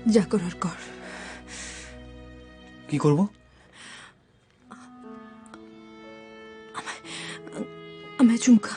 যা করার কর। কি করব? আমায় চুমকা।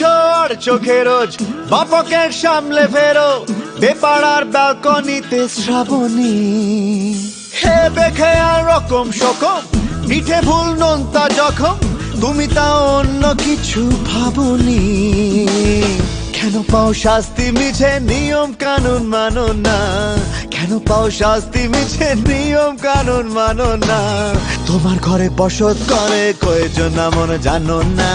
ছোড় চোখে রোজ বাপকের সামলে ফেরো বেপাড়ার ব্যালকনিতে শ্রাবণী হে দেখে আর রকম সকম মিঠে ভুল নোনতা জখম তুমি তা অন্য কিছু ভাবনি কেন পাও শাস্তি মিছে নিয়ম কানুন মানো না কেন পাও শাস্তি মিছে নিয়ম কানুন মানো না তোমার ঘরে বসত করে কয়েকজন মন জানো না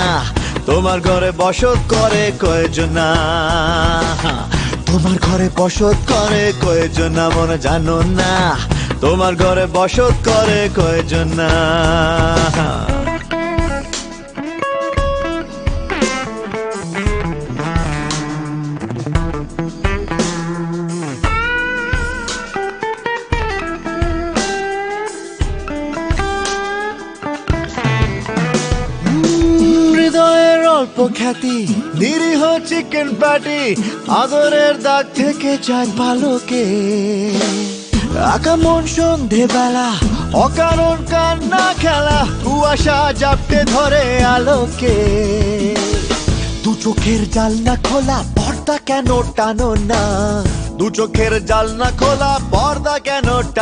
তোমার ঘরে বসত করে কয়েকজন তোমার ঘরে বসত করে কয়েকজন মন জানো না তোমার ঘরে বসত করে কয়েকজন হৃদয়ের অল্প খ্যাতি নিরীহ চিকেন প্যাটি আদরের দাগ থেকে যায় পালকে আঁকা মন সন্ধে বেলা অকারণ কান্না খেলা কুয়াশা জাপটে ধরে আলোকে দু চোখের জালনা খোলা পর্দা কেন টানো না দু চোখের জালনা খোলা পর্দা কেন